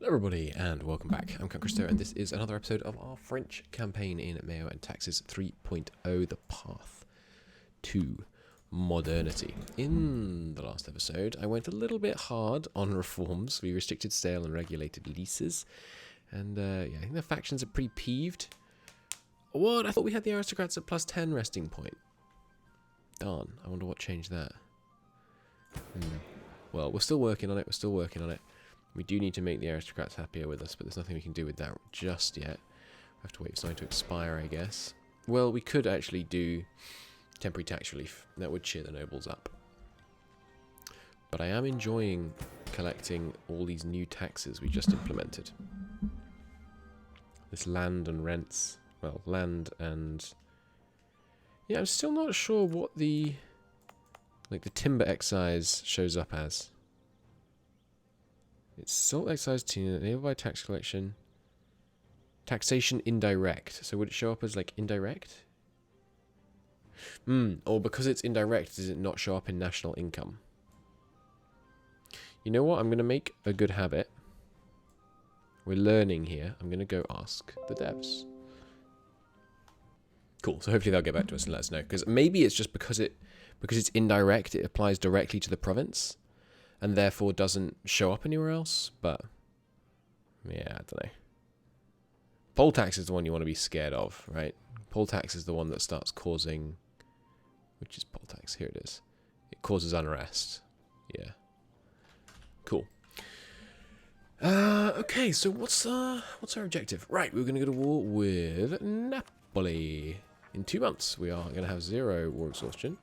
Hello everybody and welcome back. I'm Count Christo and this is another episode of our French campaign in MEIOU and Taxes 3.0, the path to modernity. In the last episode I went a little bit hard on reforms. We restricted sale and regulated leases and yeah, I think the factions are pretty peeved. What? I thought we had the aristocrats at plus 10 resting point. Darn, I wonder what changed that. Well, we're still working on it. We do need to make the aristocrats happier with us, but there's nothing we can do with that just yet. We have to wait for something to expire, I guess. Well, we could actually do temporary tax relief. That would cheer the nobles up. But I am enjoying collecting all these new taxes we just implemented. This land and rents. Well, land and... yeah, I'm still not sure what the timber excise shows up as. It's salt excise to enabled by tax collection. Taxation indirect. So would it show up as like indirect? Or because it's indirect, does it not show up in national income? You know what? I'm going to make a good habit. We're learning here. I'm going to go ask the devs. Cool. So hopefully they'll get back to us and let us know. Because maybe it's just because it's indirect, it applies directly to the province. And therefore doesn't show up anywhere else, but yeah, I don't know. Poll tax is the one you want to be scared of, right? Poll tax is the one that starts causing, which is poll tax, here it is. It causes unrest. Yeah. Cool. Okay, so what's our objective? Right, we're going to go to war with Napoli. In 2 months, we are going to have 0 war exhaustion.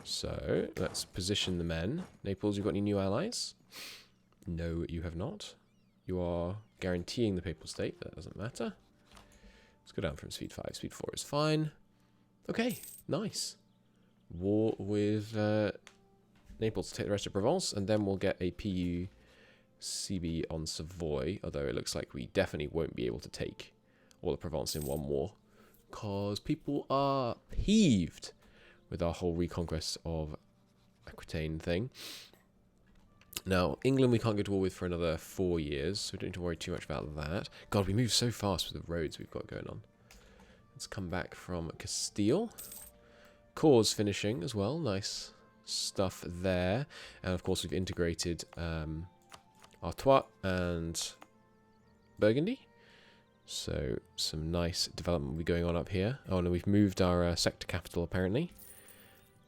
So, let's position the men. Naples, you got any new allies? No, you have not. You are guaranteeing the Papal State. That doesn't matter. Let's go down from speed 5. Speed 4 is fine. Okay, nice. War with Naples to take the rest of Provence, and then we'll get a PU CB on Savoy, although it looks like we definitely won't be able to take all of Provence in one war, because people are peeved with our whole reconquest of Aquitaine thing. Now, England we can't go to war with for another 4 years, so we don't need to worry too much about that. God, we move so fast with the roads we've got going on. Let's come back from Castile. Cause finishing as well, nice stuff there. And of course we've integrated Artois and Burgundy. So some nice development will be going on up here. Oh no, we've moved our sector capital apparently.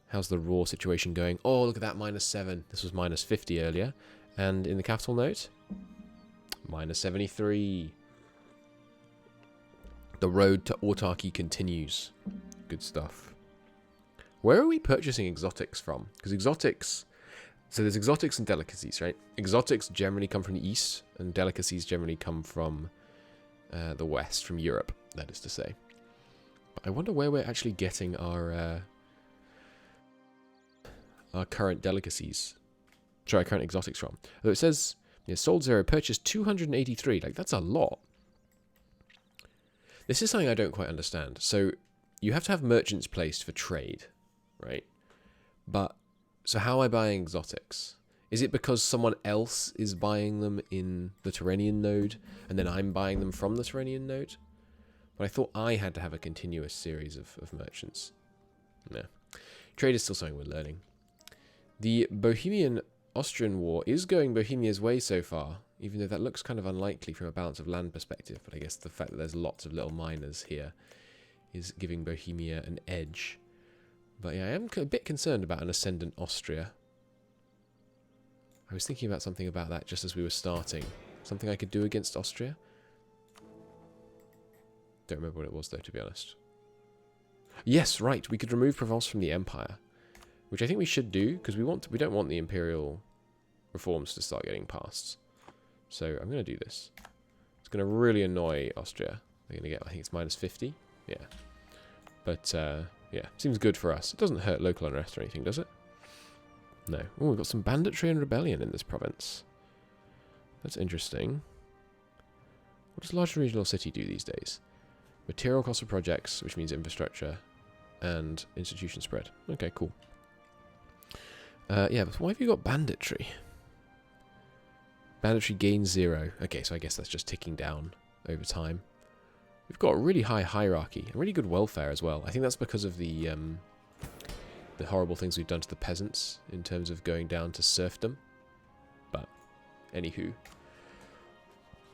How's the raw situation going? Oh, look at that, -7. This was -50 earlier. And in the capital note, -73. The road to autarky continues. Good stuff. Where are we purchasing exotics from? Because exotics... so there's exotics and delicacies, right? Exotics generally come from the east, and delicacies generally come from the west, from Europe, that is to say. But I wonder where we're actually getting our current delicacies. Sorry, current exotics from. Although it says, yeah, sold 0, purchased 283. Like, that's a lot. This is something I don't quite understand. So, you have to have merchants placed for trade, right? But, so how am I buying exotics? Is it because someone else is buying them in the Tyrrhenian node, and then I'm buying them from the Tyrrhenian node? But I thought I had to have a continuous series of merchants. No. Trade is still something we're learning. The Bohemian-Austrian War is going Bohemia's way so far, even though that looks kind of unlikely from a balance of land perspective, but I guess the fact that there's lots of little miners here is giving Bohemia an edge. But yeah, I am a bit concerned about an ascendant Austria. I was thinking about something about that just as we were starting. Something I could do against Austria? Don't remember what it was though, to be honest. Yes, right, we could remove Provence from the Empire. Which I think we should do, because we don't want the imperial reforms to start getting passed. So I'm going to do this. It's going to really annoy Austria. They're going to get, I think it's -50. Yeah. But, yeah, seems good for us. It doesn't hurt local unrest or anything, does it? No. Oh, we've got some banditry and rebellion in this province. That's interesting. What does large regional city do these days? Material cost of projects, which means infrastructure, and institution spread. Okay, cool. Yeah, but why have you got banditry? Banditry gain 0. Okay, so I guess that's just ticking down over time. We've got a really high hierarchy and really good welfare as well. I think that's because of the horrible things we've done to the peasants in terms of going down to serfdom. But, anywho.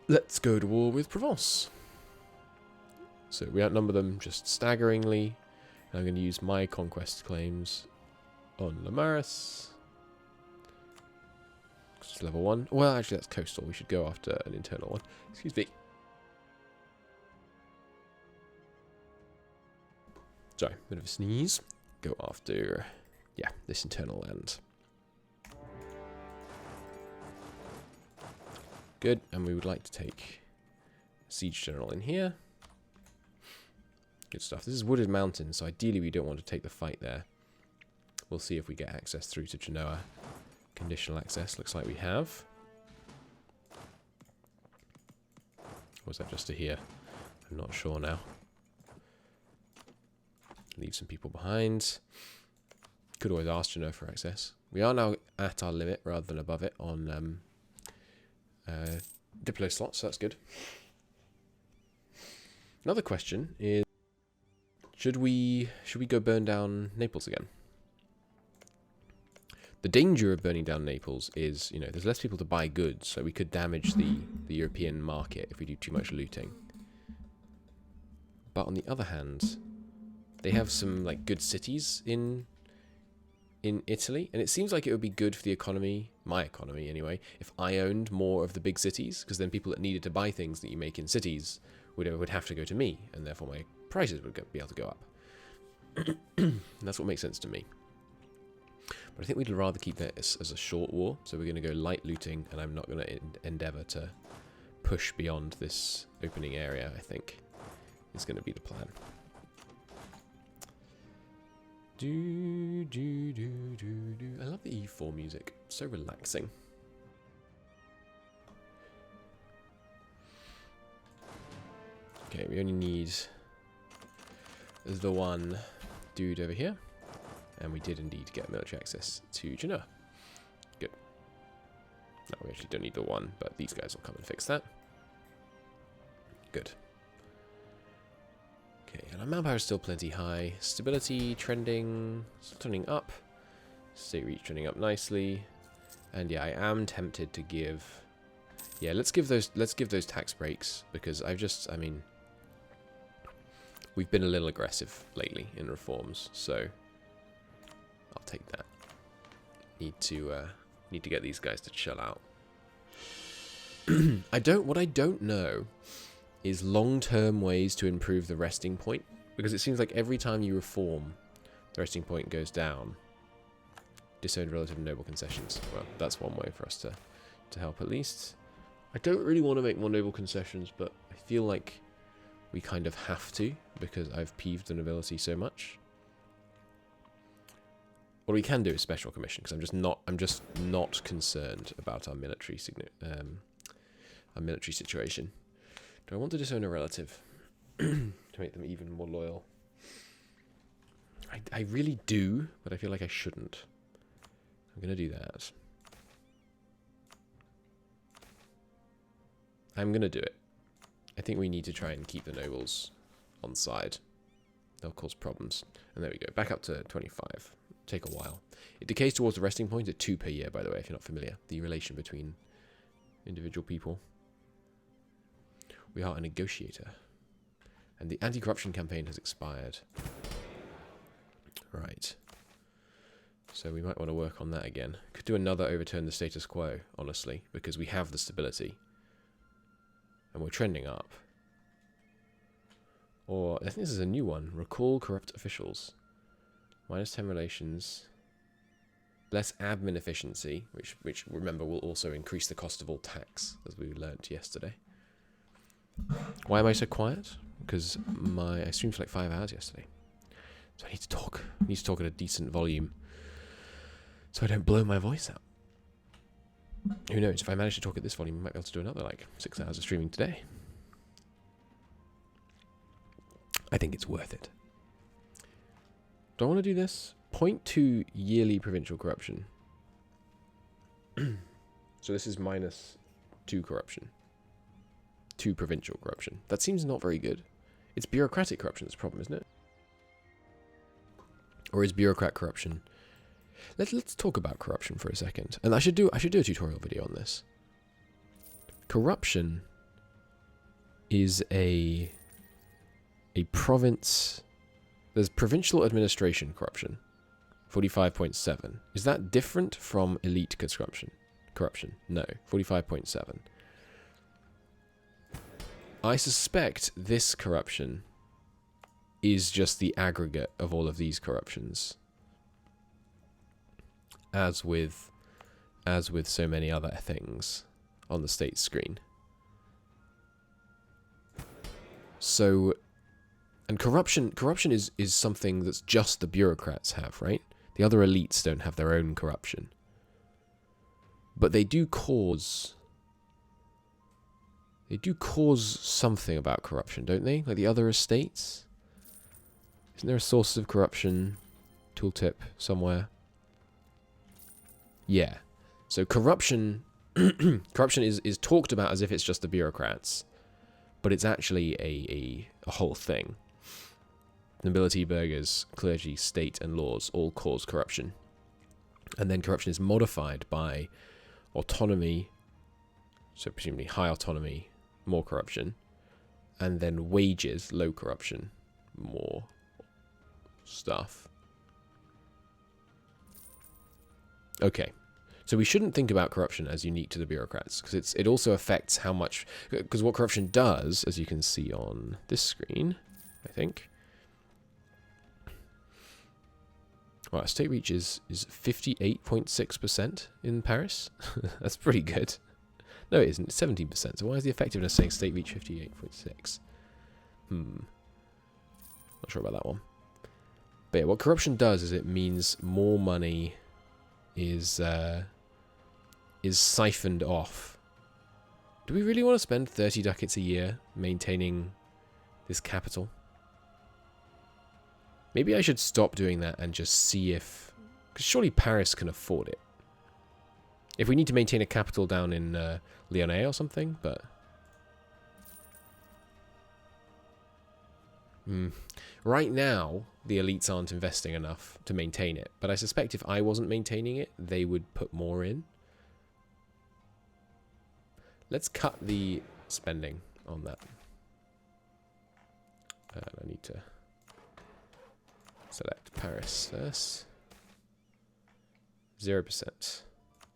Let's go to war with Provence. So we outnumber them just staggeringly. And I'm going to use my conquest claims on Lamaris. It's level 1. Well, actually that's coastal. We should go after an internal one. Excuse me. Sorry, bit of a sneeze. Go after, yeah, this internal land. Good, and we would like to take Siege General in here. Good stuff. This is Wooded Mountain, so ideally we don't want to take the fight there. We'll see if we get access through to Genoa. Conditional access, looks like we have. Or was that just to here? I'm not sure now. Leave some people behind. Could always ask Genoa for access. We are now at our limit rather than above it on Diplo slots, so that's good. Another question is, should we go burn down Naples again? The danger of burning down Naples is, you know, there's less people to buy goods, so we could damage the European market if we do too much looting. But on the other hand, they have some like good cities in Italy, and it seems like it would be good for the economy, my economy anyway, if I owned more of the big cities, because then people that needed to buy things that you make in cities would have to go to me, and therefore my prices would be able to go up. That's what makes sense to me. But I think we'd rather keep it as a short war, so we're going to go light looting, and I'm not going to endeavour to push beyond this opening area, I think, is going to be the plan. I love the E4 music. So relaxing. Okay, we only need the one dude over here. And we did indeed get military access to Genoa. Good. No, we actually don't need the one, but these guys will come and fix that. Good. Okay, and our manpower is still plenty high. Stability trending, still turning up. State reach trending up nicely. And yeah, I am tempted to give. Yeah, let's give those tax breaks, because I mean, we've been a little aggressive lately in reforms, so I'll take that. Need to get these guys to chill out. What I don't know is long-term ways to improve the resting point, because it seems like every time you reform, the resting point goes down. Disowned relative and noble concessions. Well, that's one way for us to help at least. I don't really want to make more noble concessions, but I feel like we kind of have to, because I've peeved the nobility so much. What we can do is special commission, because I'm just not concerned about our military situation. Do I want to disown a relative to make them even more loyal? I really do, but I feel like I shouldn't. I'm going to do that. I'm going to do it. I think we need to try and keep the nobles on side. They'll cause problems. And there we go. Back up to 25. Take a while. It decays towards the resting point at 2 per year, by the way, if you're not familiar. The relation between individual people. We are a negotiator. And the anti-corruption campaign has expired. Right. So we might want to work on that again. Could do another overturn the status quo, honestly, because we have the stability. And we're trending up. Or, I think this is a new one. Recall corrupt officials. -10 relations. Less admin efficiency, which remember will also increase the cost of all tax, as we learnt yesterday. Why am I so quiet? Because I streamed for like 5 hours yesterday. So I need to talk. I need to talk at a decent volume, so I don't blow my voice out. Who knows? If I manage to talk at this volume, I might be able to do another like 6 hours of streaming today. I think it's worth it. Do I want to do this? 0.2 yearly provincial corruption. So this is minus to corruption. To provincial corruption. That seems not very good. It's bureaucratic corruption that's the problem, isn't it? Or is bureaucrat corruption... Let's talk about corruption for a second. And I should do a tutorial video on this. Corruption is a province... There's provincial administration corruption. 45.7. Is that different from elite corruption? No. 45.7. I suspect this corruption is just the aggregate of all of these corruptions. As with so many other things on the state screen. So, and corruption is something that's just the bureaucrats have, right? The other elites don't have their own corruption. But they do cause something about corruption, don't they? Like the other estates? Isn't there a source of corruption tooltip somewhere? Yeah. So corruption corruption is talked about as if it's just the bureaucrats, but it's actually a whole thing. Nobility, burghers, clergy, state, and laws all cause corruption. And then corruption is modified by autonomy, so presumably high autonomy, more corruption, and then wages, low corruption, more stuff. Okay, so we shouldn't think about corruption as unique to the bureaucrats, because it also affects how much... Because what corruption does, as you can see on this screen, I think... Well, state reach is 58.6% in Paris. That's pretty good. No, it isn't. It's 17%. So why is the effectiveness saying state reach 58.6? Not sure about that one. But yeah, what corruption does is it means more money is siphoned off. Do we really want to spend 30 ducats a year maintaining this capital? Maybe I should stop doing that and just see if... Because surely Paris can afford it. If we need to maintain a capital down in Lyonnais or something, but... Right now, the elites aren't investing enough to maintain it. But I suspect if I wasn't maintaining it, they would put more in. Let's cut the spending on that. And I need to... Select Paris first. 0%.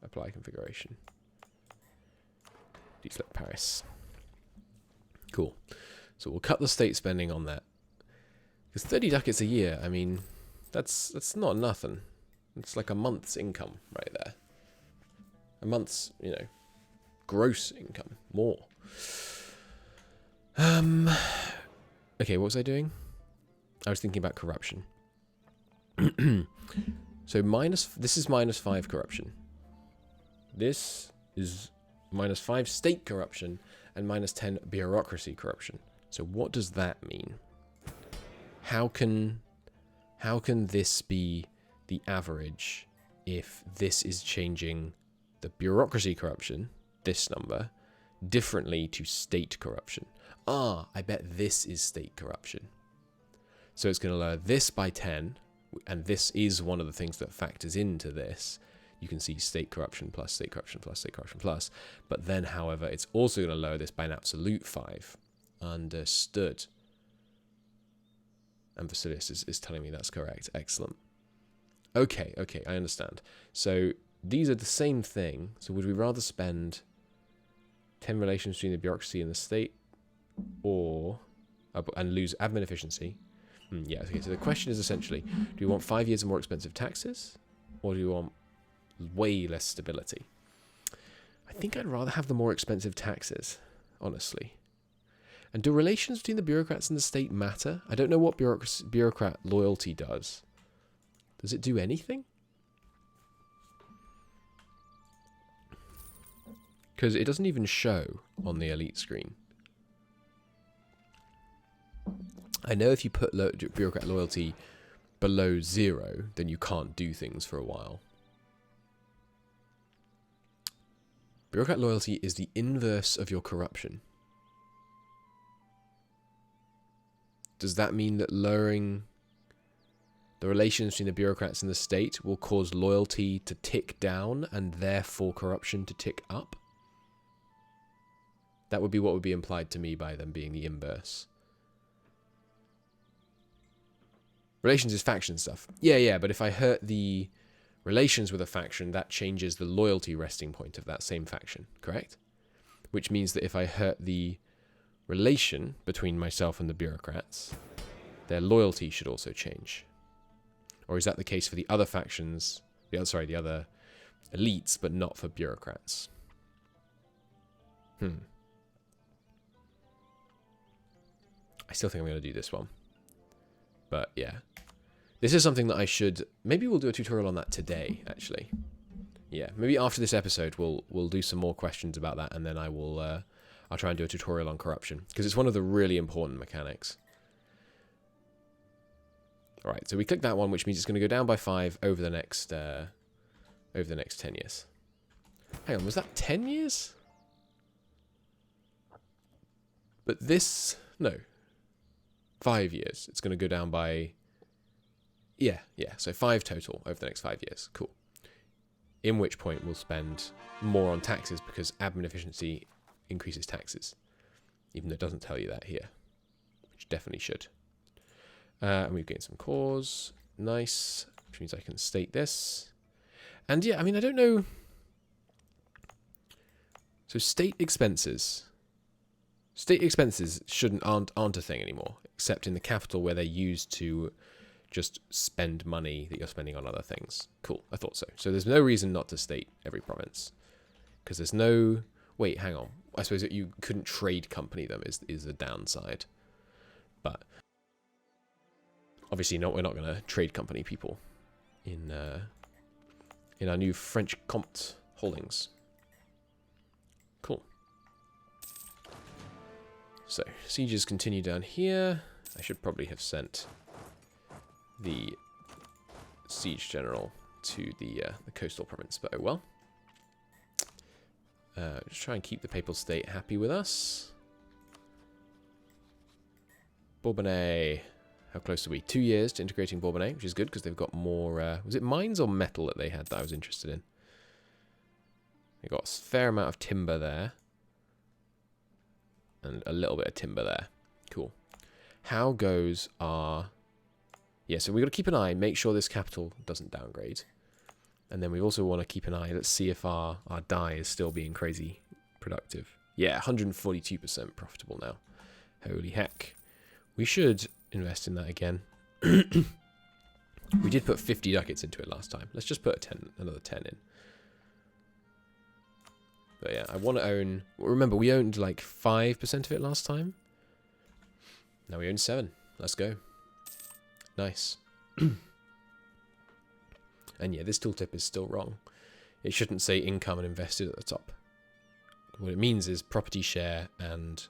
Apply configuration. Deselect Paris. Cool. So we'll cut the state spending on that. Because 30 ducats a year, I mean, that's not nothing. It's like a month's income right there. A month's, gross income. More. Okay, what was I doing? I was thinking about corruption. So this is -5 corruption. This is -5 state corruption and -10 bureaucracy corruption. So what does that mean? How can this be the average if this is changing the bureaucracy corruption, this number, differently to state corruption? I bet this is state corruption. So it's going to lower this by 10, and this is one of the things that factors into this. You can see state corruption plus state corruption plus state corruption plus. But then, however, it's also going to lower this by an absolute 5. Understood. And Vasilius is telling me that's correct. Excellent. Okay, I understand. So these are the same thing. So would we rather spend 10 relations between the bureaucracy and the state, or and lose admin efficiency? Yeah, okay, so the question is essentially, do you want 5 years of more expensive taxes, or do you want way less stability? I think I'd rather have the more expensive taxes, honestly. And do relations between the bureaucrats and the state matter? I don't know what bureaucrat loyalty does. Does it do anything? Because it doesn't even show on the elite screen. I know if you put bureaucrat loyalty below 0, then you can't do things for a while. Bureaucrat loyalty is the inverse of your corruption. Does that mean that lowering the relations between the bureaucrats and the state will cause loyalty to tick down and therefore corruption to tick up? That would be what would be implied to me by them being the inverse. Relations is faction stuff. Yeah, but if I hurt the relations with a faction, that changes the loyalty resting point of that same faction, correct? Which means that if I hurt the relation between myself and the bureaucrats, their loyalty should also change. Or is that the case for the other factions, the other elites, but not for bureaucrats? I still think I'm going to do this one. But yeah. This is something that I should... Maybe we'll do a tutorial on that today, actually. Yeah, maybe after this episode we'll do some more questions about that, and then I'll try and do a tutorial on corruption, because it's one of the really important mechanics. Alright, so we click that one, which means it's going to go down by 5 over the next 10 years. Hang on, was that 10 years? But this... No. 5 years. It's going to go down by... Yeah, so 5 total over the next 5 years. Cool. In which point we'll spend more on taxes, because admin efficiency increases taxes. Even though it doesn't tell you that here. Which definitely should. And we've gained some cores. Nice. Which means I can state this. And yeah, I mean, I don't know... So state expenses. State expenses aren't a thing anymore, except in the capital, where they're used to just spend money that you're spending on other things. Cool, I thought so. So there's no reason not to state every province. Because there's no... Wait, hang on. I suppose that you couldn't trade company them is a downside. But obviously we're not going to trade company people in our new French Comte holdings. Cool. So, sieges continue down here. I should probably have sent the siege general to the coastal province, but oh well. Just try and keep the papal state happy with us. Bourbonnais. How close are we? 2 years to integrating Bourbonnais, which is good because they've got more... was it mines or metal that they had that I was interested in? They got a fair amount of timber there. And a little bit of timber there. Cool. How goes our... Yeah, so we've got to keep an eye, make sure this capital doesn't downgrade. And then we also want to keep an eye, let's see if our dye is still being crazy productive. Yeah, 142% profitable now. Holy heck. We should invest in that again. We did put 50 ducats into it last time. Let's just put another 10 in. But yeah, I want to own... Well, remember, we owned like 5% of it last time. Now we own 7. Let's go. Nice. And yeah, this tooltip is still wrong. It shouldn't say income and invested at the top. What it means is property share and...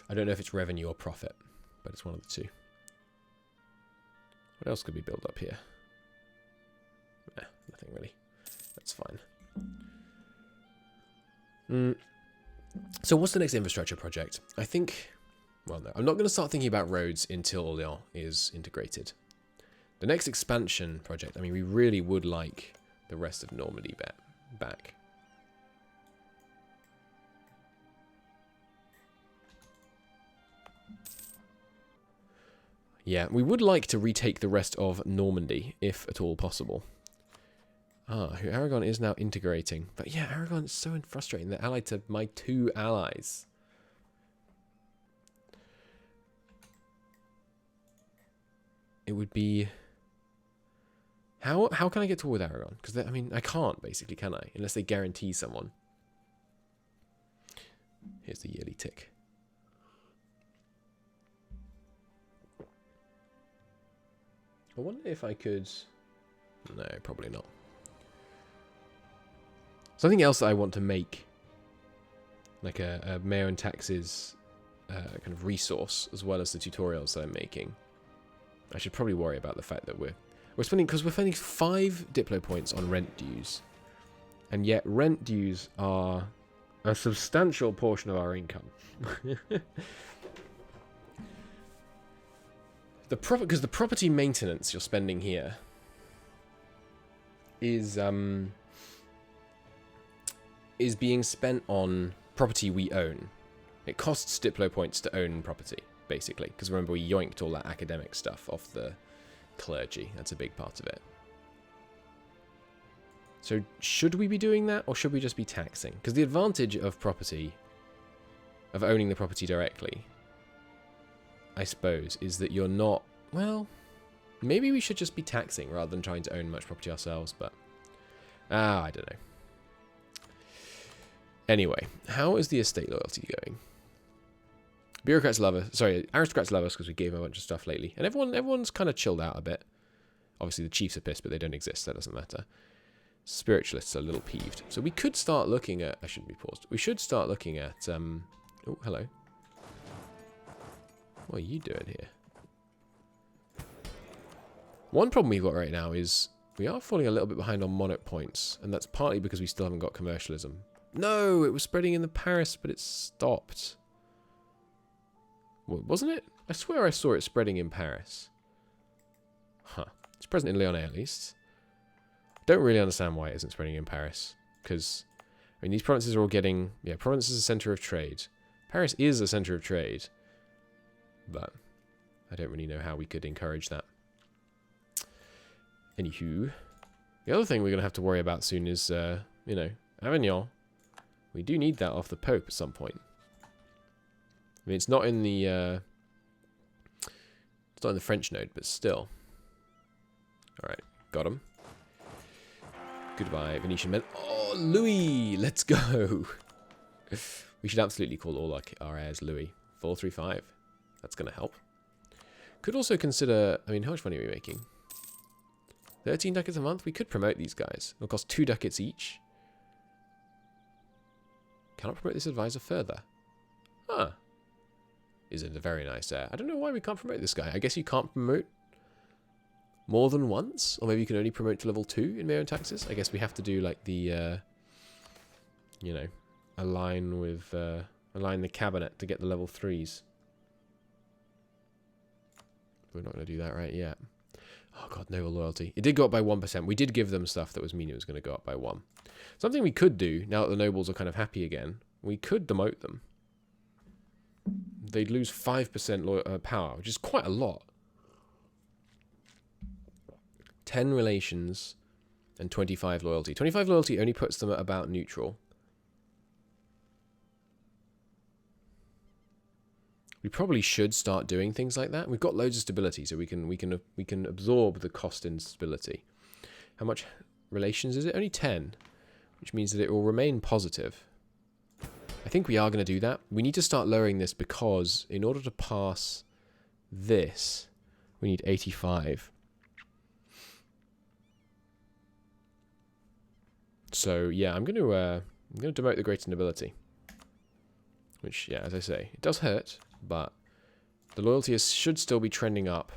I don't know if it's revenue or profit, but it's one of the two. What else could we build up here? Nah, nothing really. That's fine. So what's the next infrastructure project? I think... Well, no. I'm not going to start thinking about roads until Orléans is integrated. The next expansion project, I mean, we really would like the rest of Normandy back. Yeah, we would like to retake the rest of Normandy, if at all possible. Aragon is now integrating. But yeah, Aragon is so frustrating. They're allied to my 2 allies. It would be... How can I get to war with Aragon? Because, I mean, I can't, basically, can I? Unless they guarantee someone. Here's the yearly tick. I wonder if I could... No, probably not. Something else that I want to make, like a mayor and taxes kind of resource, as well as the tutorials that I'm making. I should probably worry about the fact that we're spending, because we're spending 5 Diplo points on rent dues, and yet rent dues are a substantial portion of our income. Because the property maintenance you're spending here is being spent on property we own. It costs Diplo points to own property, basically. Because remember, we yoinked all that academic stuff off the clergy. That's a big part of it. So should we be doing that, or should we just be taxing? Because the advantage of property, of owning the property directly, I suppose, is that you're not... Well, maybe we should just be taxing rather than trying to own much property ourselves, but... I don't know. Anyway, how is the estate loyalty going? Bureaucrats love us. Sorry, aristocrats love us because we gave them a bunch of stuff lately. And everyone's kind of chilled out a bit. Obviously, the chiefs are pissed, but they don't exist. That doesn't matter. Spiritualists are a little peeved. So we could start looking at... I shouldn't be paused. We should start looking at... Oh, hello. What are you doing here? One problem we've got right now is we are falling a little bit behind on Monarch points. And that's partly because we still haven't got commercialism. No, it was spreading in the Paris, but it stopped. Well, wasn't it? I swear I saw it spreading in Paris. Huh. It's present in Lyonnais, at least. Don't really understand why it isn't spreading in Paris. Because, I mean, these provinces are all getting... Yeah, Provence is a centre of trade. Paris is a centre of trade. But I don't really know how we could encourage that. Anywho. The other thing we're going to have to worry about soon is, you know, Avignon. We do need that off the Pope at some point. I mean, it's not in the... it's not in the French node, but still. Alright, got him. Goodbye, Venetian men. Oh, Louis! Let's go! We should absolutely call all our heirs Louis. 435. That's going to help. Could also consider... I mean, how much money are we making? 13 ducats a month? We could promote these guys. It'll cost 2 ducats each. Cannot promote this advisor further. Huh. Is it a very nice heir? I don't know why we can't promote this guy. I guess you can't promote more than once? Or maybe you can only promote to level 2 in MEIOU taxes? I guess we have to do like the, you know, align the cabinet to get the level 3s. We're not going to do that right yet. Oh god, noble loyalty. It did go up by 1%. We did give them stuff that was mean it was going to go up by 1. Something we could do, now that the nobles are kind of happy again, we could demote them. They'd lose 5% power, which is quite a lot. 10 relations and 25 loyalty. 25 loyalty only puts them at about neutral. We probably should start doing things like that. We've got loads of stability, so we can absorb the cost in stability. How much relations is it? Only 10, which means that it will remain positive. I think we are going to do that. We need to start lowering this because in order to pass this, we need 85. So yeah, I'm going to demote the greater nobility. Which, yeah, as I say, it does hurt, but the loyalty should still be trending up.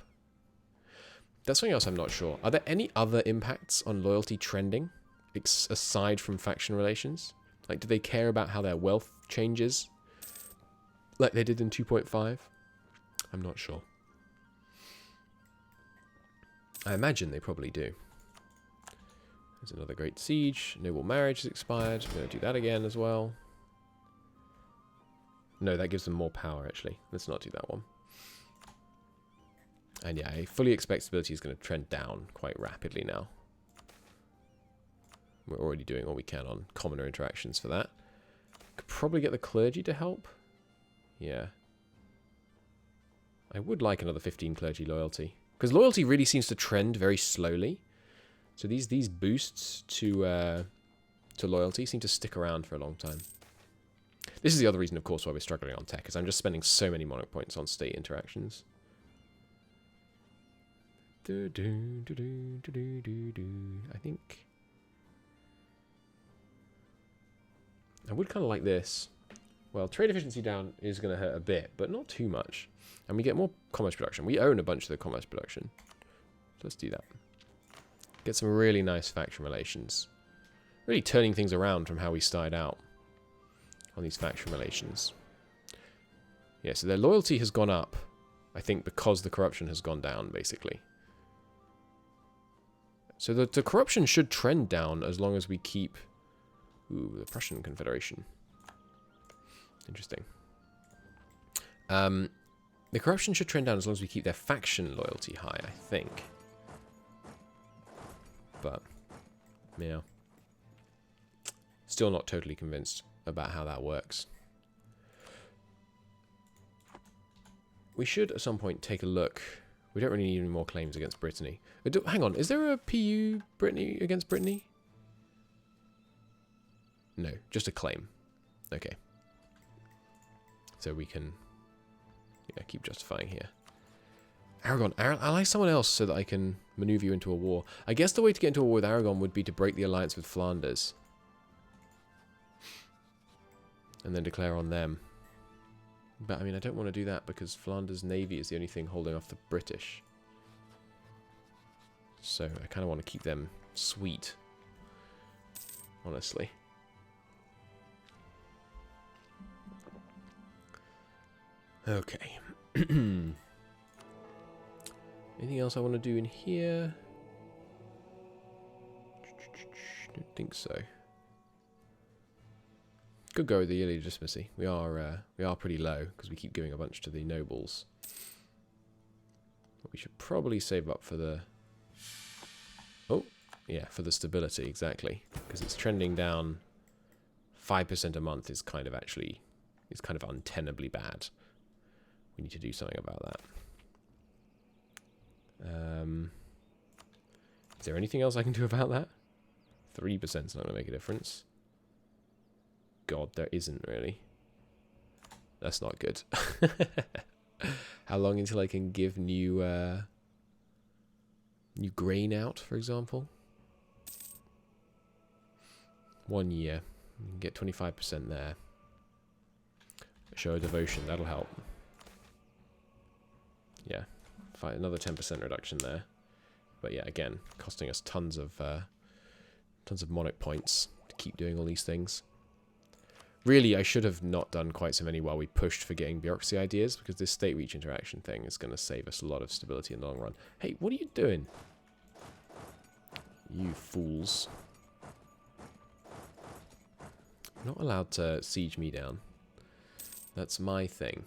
That's something else I'm not sure. Are there any other impacts on loyalty trending aside from faction relations? Like, do they care about how their wealth changes like they did in 2.5? I'm not sure. I imagine they probably do. There's another great siege. Noble marriage has expired. I'm going to do that again as well. No, that gives them more power, actually. Let's not do that one. And yeah, I fully expect stability is going to trend down quite rapidly now. We're already doing all we can on commoner interactions for that. Could probably get the clergy to help. Yeah. I would like another 15 clergy loyalty. Because loyalty really seems to trend very slowly. So these boosts to loyalty seem to stick around for a long time. This is the other reason, of course, why we're struggling on tech, because I'm just spending so many Monarch points on state interactions. I think I would kind of like this. Well, trade efficiency down is going to hurt a bit, but not too much. And we get more commerce production. We own a bunch of the commerce production. So let's do that. Get some really nice faction relations. Really turning things around from how we started out. on these faction relations. Yeah, so their loyalty has gone up, I think, because the corruption has gone down, basically. So the corruption should trend down as long as we keep... Ooh, the Prussian Confederation. Interesting. The corruption should trend down as long as we keep their faction loyalty high, I think. But, yeah. Still not totally convinced about how that works. We should, at some point, take a look. We don't really need any more claims against Brittany. Hang on, is there a PU Brittany against Brittany? No, just a claim. Okay. So we can keep justifying here. Aragon, ally someone else so that I can maneuver you into a war. I guess the way to get into a war with Aragon would be to break the alliance with Flanders. And then declare on them. But, I mean, I don't want to do that because Flanders' navy is the only thing holding off the British. So, I kind of want to keep them sweet. Honestly. Okay. Anything else I want to do in here? Don't think so. Could go with the yearly legitimacy. We are pretty low because we keep giving a bunch to the nobles. But we should probably save up for the... Oh, yeah, for the stability, exactly. Because it's trending down 5% a month is kind of actually... It's kind of untenably bad. We need to do something about that. Is there anything else I can do about that? 3% is not going to make a difference. God, there isn't really. That's not good. How long until I can give new grain out, for example? 1 year. You can get 25% there. Show of devotion, that'll help. Yeah, another 10% reduction there. But yeah, again, costing us tons of Monarch points to keep doing all these things. Really, I should have not done quite so many while we pushed for getting bureaucracy ideas, because this state reach interaction thing is going to save us a lot of stability in the long run. Hey, what are you doing? You fools. You're not allowed to siege me down. That's my thing.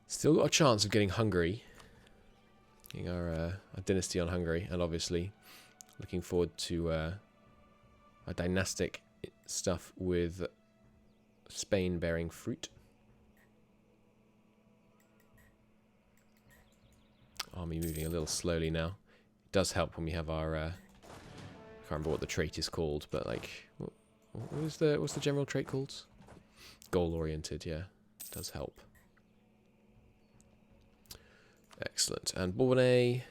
Still got a chance of getting Hungary. Getting our dynasty on Hungary, and obviously looking forward to our dynastic stuff with Spain bearing fruit. Army moving a little slowly now. It does help when we have our I can't remember what the trait is called, but like what's the general trait called? Goal oriented, yeah. It does help. Excellent. And Bourbonnais,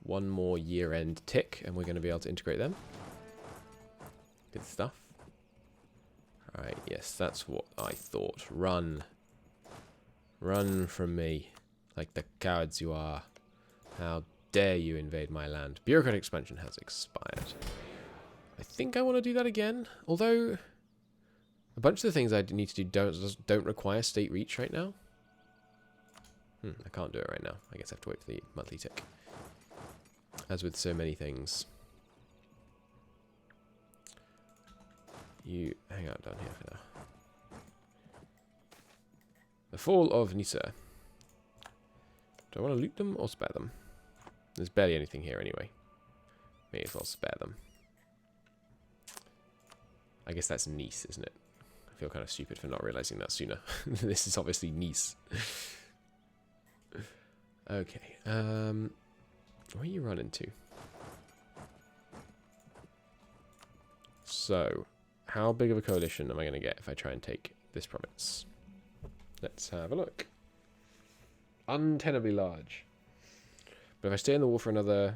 one more year-end tick, and we're going to be able to integrate them. Good stuff. Alright, yes, that's what I thought. Run. Run from me, like the cowards you are. How dare you invade my land. Bureaucratic expansion has expired. I think I want to do that again, although a bunch of the things I need to do don't require state reach right now. I can't do it right now. I guess I have to wait for the monthly tick. As with so many things. You hang out down here for now. The fall of Nisa. Do I want to loot them or spare them? There's barely anything here anyway. May as well spare them. I guess that's Nice, isn't it? I feel kind of stupid for not realizing that sooner. This is obviously Nice. Okay. Where are you running to? So, how big of a coalition am I going to get if I try and take this province? Let's have a look. Untenably large. But if I stay in the war for another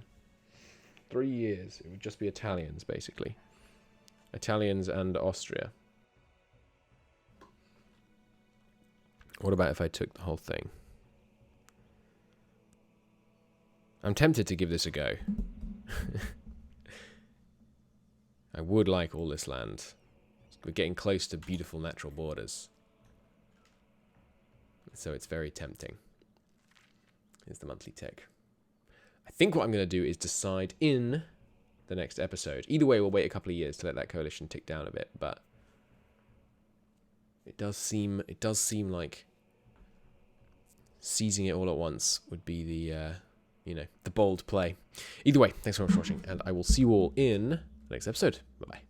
3 years, it would just be Italians, basically. Italians and Austria. What about if I took the whole thing? I'm tempted to give this a go. I would like all this land. We're getting close to beautiful natural borders. So it's very tempting. Here's the monthly tick. I think what I'm going to do is decide in the next episode. Either way, we'll wait a couple of years to let that coalition tick down a bit, but it does seem like seizing it all at once would be the the bold play. Either way, thanks so much for watching, and I will see you all in the next episode. Bye bye.